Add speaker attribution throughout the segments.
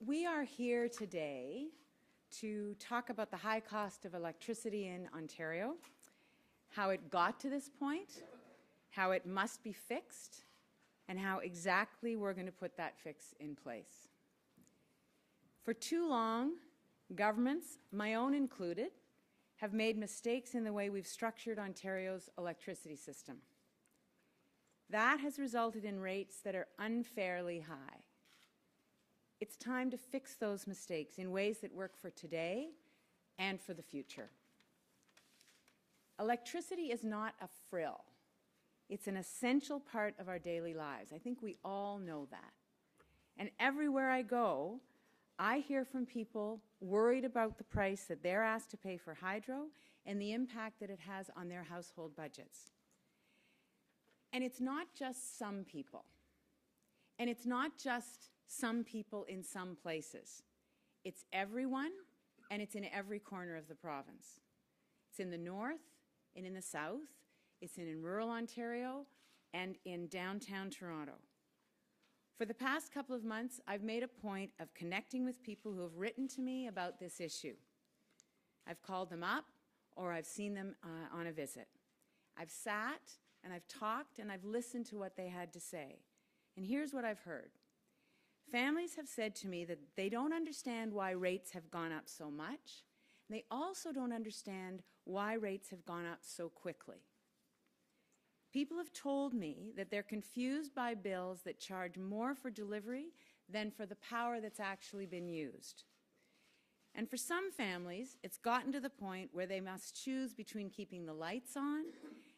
Speaker 1: We are here today to talk about the high cost of electricity in Ontario, how it got to this point, how it must be fixed, and how exactly we're going to put that fix in place. For too long, governments, my own included, have made mistakes in the way we've structured Ontario's electricity system. That has resulted in rates that are unfairly high. It's time to fix those mistakes in ways that work for today and for the future. Electricity is not a frill. It's an essential part of our daily lives. I think we all know that. And everywhere I go, I hear from people worried about the price that they're asked to pay for hydro and the impact that it has on their household budgets. And it's not just some people. And it's not just some people in some places. It's everyone, and it's in every corner of the province. It's in the north and in the south. It's in rural Ontario and in downtown Toronto. For the past couple of months, I've made a point of connecting with people who have written to me about this issue. I've called them up or I've seen them on a visit. I've sat and I've talked and I've listened to what they had to say. And here's what I've heard. Families have said to me that they don't understand why rates have gone up so much. And they also don't understand why rates have gone up so quickly. People have told me that they're confused by bills that charge more for delivery than for the power that's actually been used. And for some families, it's gotten to the point where they must choose between keeping the lights on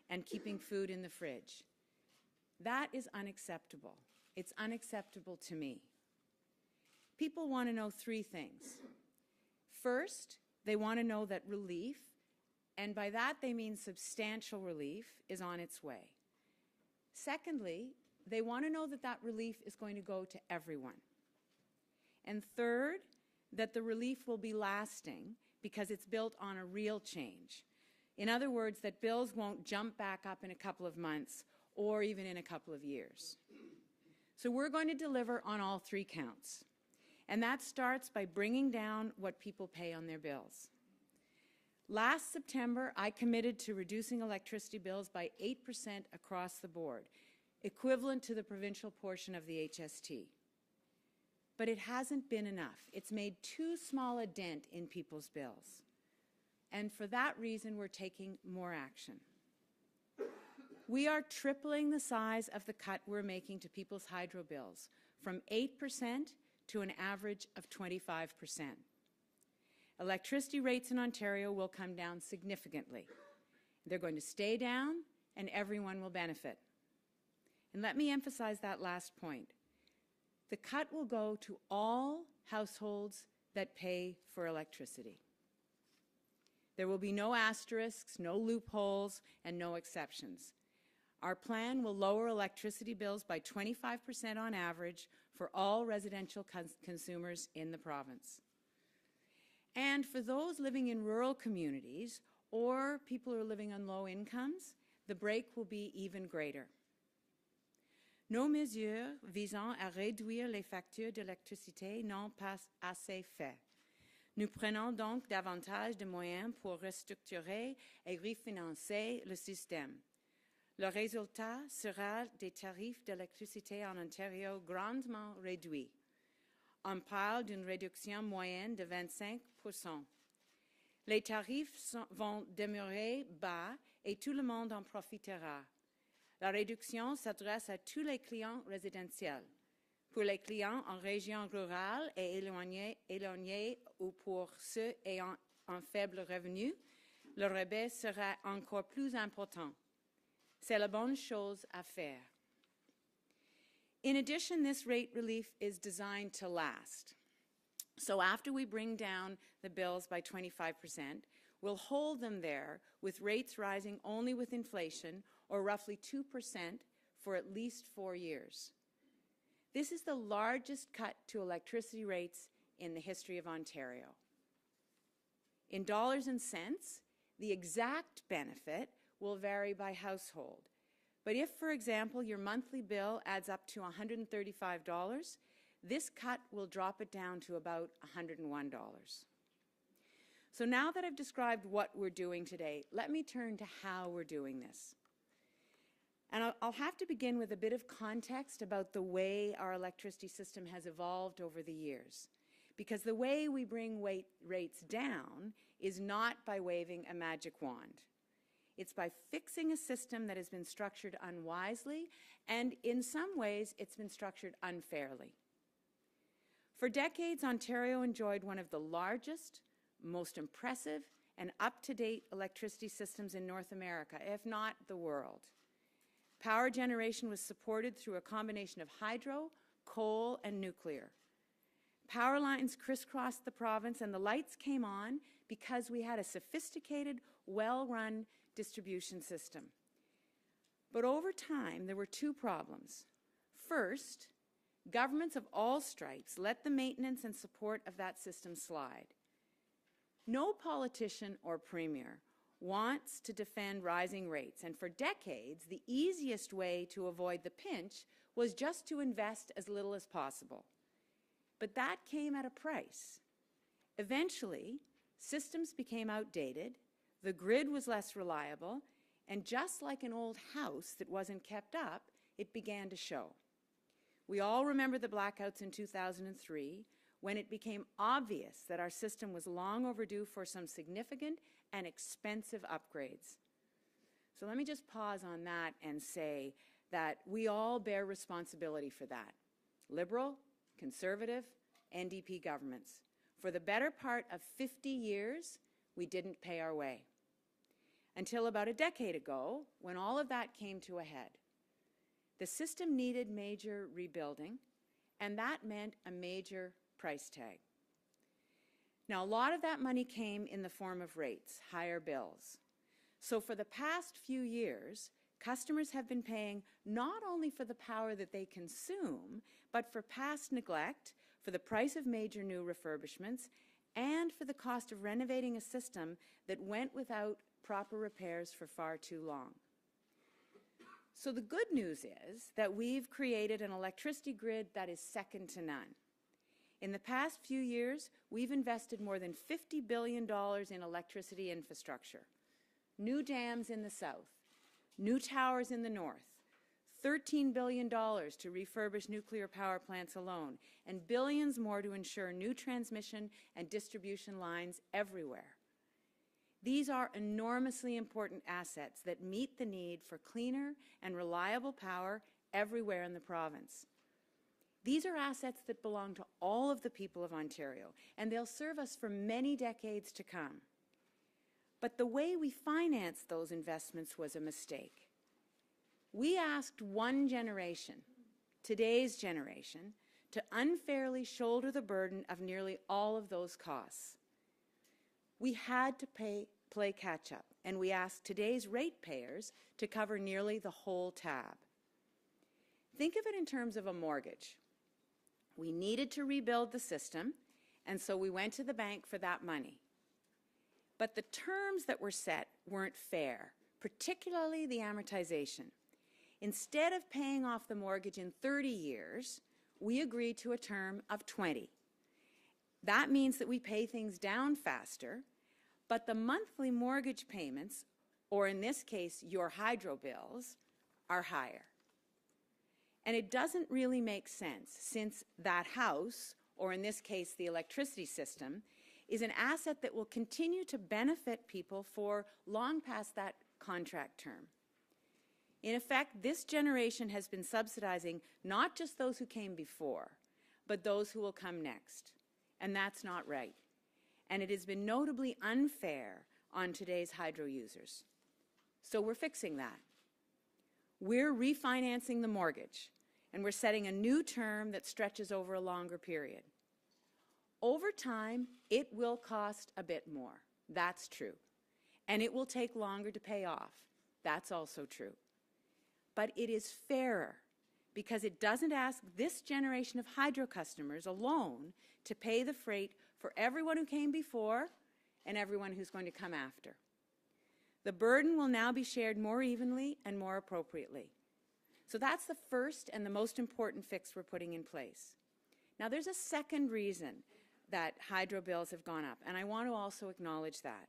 Speaker 1: and keeping food in the fridge. That is unacceptable. It's unacceptable to me. People want to know three things. First, they want to know that relief, and by that they mean substantial relief, is on its way. Secondly, they want to know that that relief is going to go to everyone. And third, that the relief will be lasting because it's built on a real change. In other words, that bills won't jump back up in a couple of months or even in a couple of years. So we're going to deliver on all three counts. And that starts by bringing down what people pay on their bills. Last September, I committed to reducing electricity bills by 8% across the board, equivalent to the provincial portion of the HST. But it hasn't been enough. It's made too small a dent in people's bills. And for that reason, we're taking more action. We are tripling the size of the cut we're making to people's hydro bills, from 8% to an average of 25%. Electricity rates in Ontario will come down significantly. They're going to stay down, and everyone will benefit. And let me emphasize that last point. The cut will go to all households that pay for electricity. There will be no asterisks, no loopholes, and no exceptions. Our plan will lower electricity bills by 25% on average for all residential consumers in the province. And for those living in rural communities or people who are living on low incomes, the break will be even greater. Nos mesures visant à réduire les factures d'électricité n'ont pas assez fait. Nous prenons donc davantage de moyens pour restructurer et refinancer le système. Le résultat sera des tarifs d'électricité en Ontario grandement réduits. On parle d'une réduction moyenne de 25%. Les tarifs vont demeurer bas et tout le monde en profitera. La réduction s'adresse à tous les clients résidentiels. Pour les clients en région rurale et éloignée ou pour ceux ayant un faible revenu, le rabais sera encore plus important. C'est la bonne chose à faire. In addition, this rate relief is designed to last. So after we bring down the bills by 25%, we'll hold them there with rates rising only with inflation, or roughly 2% for at least 4 years. This is the largest cut to electricity rates in the history of Ontario. In dollars and cents, the exact benefit will vary by household. But if, for example, your monthly bill adds up to $135, This cut will drop it down to about $101. So now that I've described what we're doing today, let me turn to how we're doing this. And I'll have to begin with a bit of context about the way our electricity system has evolved over the years. Because the way we bring rates down is not by waving a magic wand. It's by fixing a system that has been structured unwisely, and in some ways it's been structured unfairly. For decades, Ontario enjoyed one of the largest, most impressive, and up-to-date electricity systems in North America, if not the world. Power generation was supported through a combination of hydro, coal, and nuclear. Power lines crisscrossed the province, and the lights came on because we had a sophisticated, well-run distribution system. But over time, there were two problems. First, governments of all stripes let the maintenance and support of that system slide. No politician or premier wants to defend rising rates, and for decades, the easiest way to avoid the pinch was just to invest as little as possible. But that came at a price. Eventually, systems became outdated, the grid was less reliable, and just like an old house that wasn't kept up, it began to show. We all remember the blackouts in 2003, when it became obvious that our system was long overdue for some significant and expensive upgrades. So let me just pause on that and say that we all bear responsibility for that. Liberal, Conservative, NDP governments. For the better part of 50 years, we didn't pay our way. Until about a decade ago, when all of that came to a head. The system needed major rebuilding, and that meant a major price tag. Now, a lot of that money came in the form of rates, higher bills. So for the past few years, customers have been paying not only for the power that they consume, but for past neglect, for the price of major new refurbishments, and for the cost of renovating a system that went without proper repairs for far too long. So the good news is that we've created an electricity grid that is second to none. In the past few years, we've invested more than $50 billion in electricity infrastructure. New dams in the south, new towers in the north, $13 billion to refurbish nuclear power plants alone, and billions more to ensure new transmission and distribution lines everywhere. These are enormously important assets that meet the need for cleaner and reliable power everywhere in the province. These are assets that belong to all of the people of Ontario, and they'll serve us for many decades to come. But the way we financed those investments was a mistake. We asked one generation, today's generation, to unfairly shoulder the burden of nearly all of those costs. We had to play catch-up, and we asked today's ratepayers to cover nearly the whole tab. Think of it in terms of a mortgage. We needed to rebuild the system, and so we went to the bank for that money. But the terms that were set weren't fair, particularly the amortization. Instead of paying off the mortgage in 30 years, we agreed to a term of 20. That means that we pay things down faster, but the monthly mortgage payments, or in this case, your hydro bills, are higher. And it doesn't really make sense, since that house, or in this case, the electricity system, is an asset that will continue to benefit people for long past that contract term. In effect, this generation has been subsidizing not just those who came before, but those who will come next. And that's not right. And it has been notably unfair on today's hydro users. So we're fixing that. We're refinancing the mortgage, and we're setting a new term that stretches over a longer period. Over time, it will cost a bit more. That's true. And it will take longer to pay off. That's also true. But it is fairer because it doesn't ask this generation of hydro customers alone to pay the freight for everyone who came before and everyone who's going to come after. The burden will now be shared more evenly and more appropriately. So that's the first and the most important fix we're putting in place. Now, there's a second reason that hydro bills have gone up, and I want to also acknowledge that.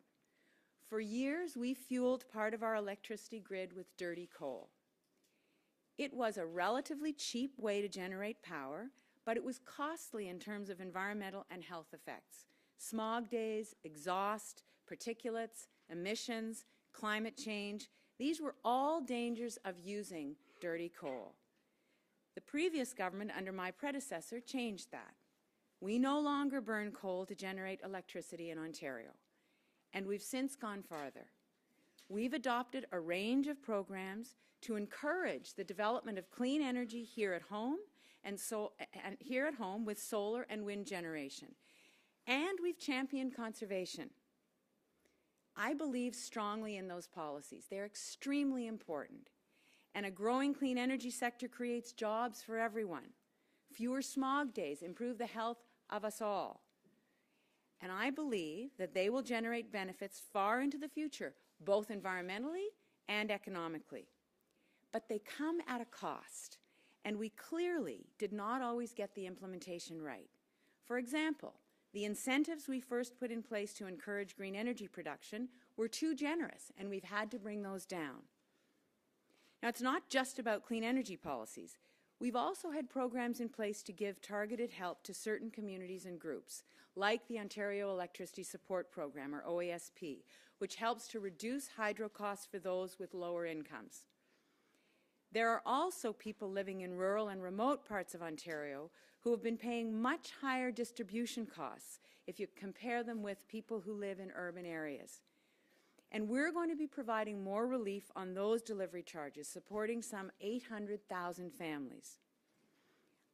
Speaker 1: For years, we fueled part of our electricity grid with dirty coal. It was a relatively cheap way to generate power, but it was costly in terms of environmental and health effects. Smog days, exhaust, particulates, emissions, climate change, these were all dangers of using dirty coal. The previous government, under my predecessor, changed that. We no longer burn coal to generate electricity in Ontario, and we've since gone farther. We've adopted a range of programs to encourage the development of clean energy here at home and here at home with solar and wind generation. And we've championed conservation. I believe strongly in those policies. They're extremely important. And a growing clean energy sector creates jobs for everyone. Fewer smog days improve the health of us all. And I believe that they will generate benefits far into the future, both environmentally and economically. But they come at a cost, and we clearly did not always get the implementation right. For example, the incentives we first put in place to encourage green energy production were too generous, and we've had to bring those down. Now, it's not just about clean energy policies. We've also had programs in place to give targeted help to certain communities and groups, like the Ontario Electricity Support Program, or OASP, which helps to reduce hydro costs for those with lower incomes. There are also people living in rural and remote parts of Ontario who have been paying much higher distribution costs if you compare them with people who live in urban areas. And we're going to be providing more relief on those delivery charges, supporting some 800,000 families.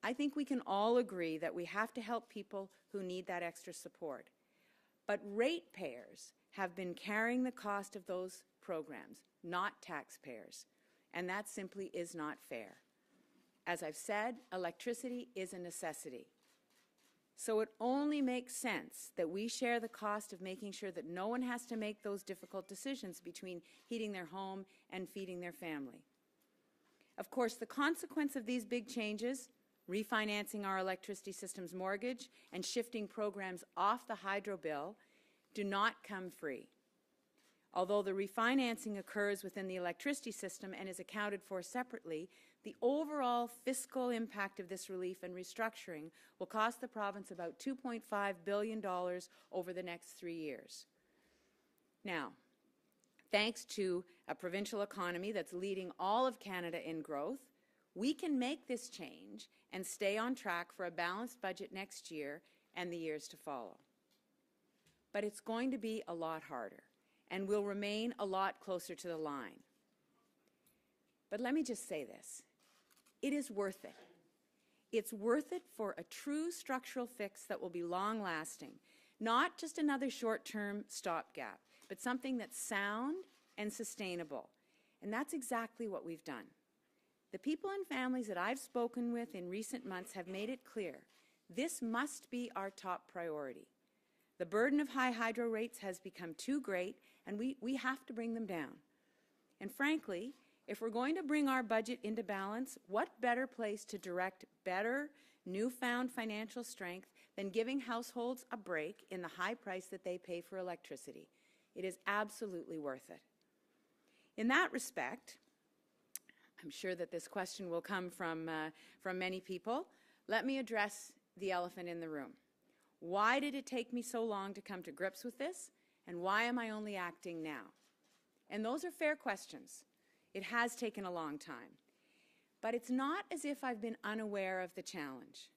Speaker 1: I think we can all agree that we have to help people who need that extra support. But ratepayers have been carrying the cost of those programs, not taxpayers. And that simply is not fair. As I've said, electricity is a necessity. So it only makes sense that we share the cost of making sure that no one has to make those difficult decisions between heating their home and feeding their family. Of course, the consequence of these big changes, refinancing our electricity system's mortgage and shifting programs off the hydro bill, do not come free. Although the refinancing occurs within the electricity system and is accounted for separately, the overall fiscal impact of this relief and restructuring will cost the province about $2.5 billion over the next 3 years. Now, thanks to a provincial economy that's leading all of Canada in growth, we can make this change and stay on track for a balanced budget next year and the years to follow. But it's going to be a lot harder, and will remain a lot closer to the line. But let me just say this. It is worth it. It's worth it for a true structural fix that will be long-lasting, not just another short-term stopgap, but something that's sound and sustainable. And that's exactly what we've done. The people and families that I've spoken with in recent months have made it clear this must be our top priority. The burden of high hydro rates has become too great, and we have to bring them down. And frankly, if we're going to bring our budget into balance, what better place to direct better, newfound financial strength than giving households a break in the high price that they pay for electricity? It is absolutely worth it. In that respect, I'm sure that this question will come from many people. Let me address the elephant in the room. Why did it take me so long to come to grips with this, and why am I only acting now? And those are fair questions. It has taken a long time. But it's not as if I've been unaware of the challenge.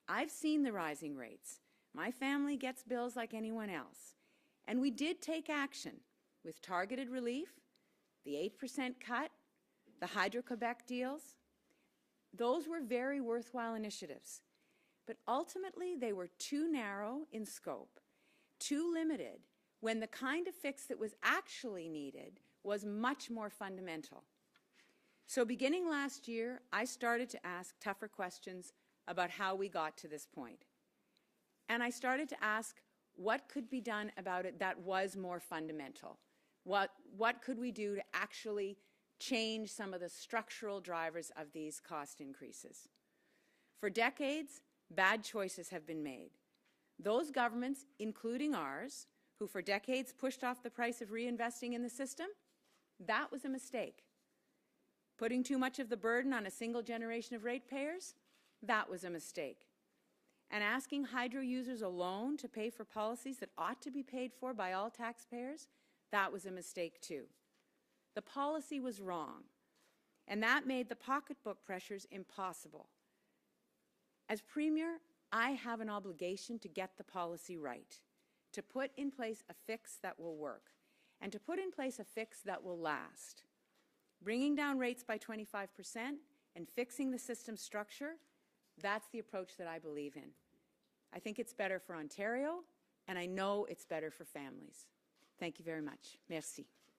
Speaker 1: I've seen the rising rates. My family gets bills like anyone else. And we did take action with targeted relief, the 8% cut, the Hydro-Quebec deals. Those were very worthwhile initiatives. But ultimately, they were too narrow in scope, too limited, when the kind of fix that was actually needed was much more fundamental. So beginning last year, I started to ask tougher questions about how we got to this point. And I started to ask what could be done about it that was more fundamental. What could we do to actually change some of the structural drivers of these cost increases? For decades, bad choices have been made. Those governments, including ours, who for decades pushed off the price of reinvesting in the system, that was a mistake. Putting too much of the burden on a single generation of ratepayers, that was a mistake. And asking hydro users alone to pay for policies that ought to be paid for by all taxpayers, that was a mistake too. The policy was wrong, and that made the pocketbook pressures impossible. As Premier, I have an obligation to get the policy right, to put in place a fix that will work, and to put in place a fix that will last. Bringing down rates by 25% and fixing the system structure, that's the approach that I believe in. I think it's better for Ontario, and I know it's better for families. Thank you very much. Merci.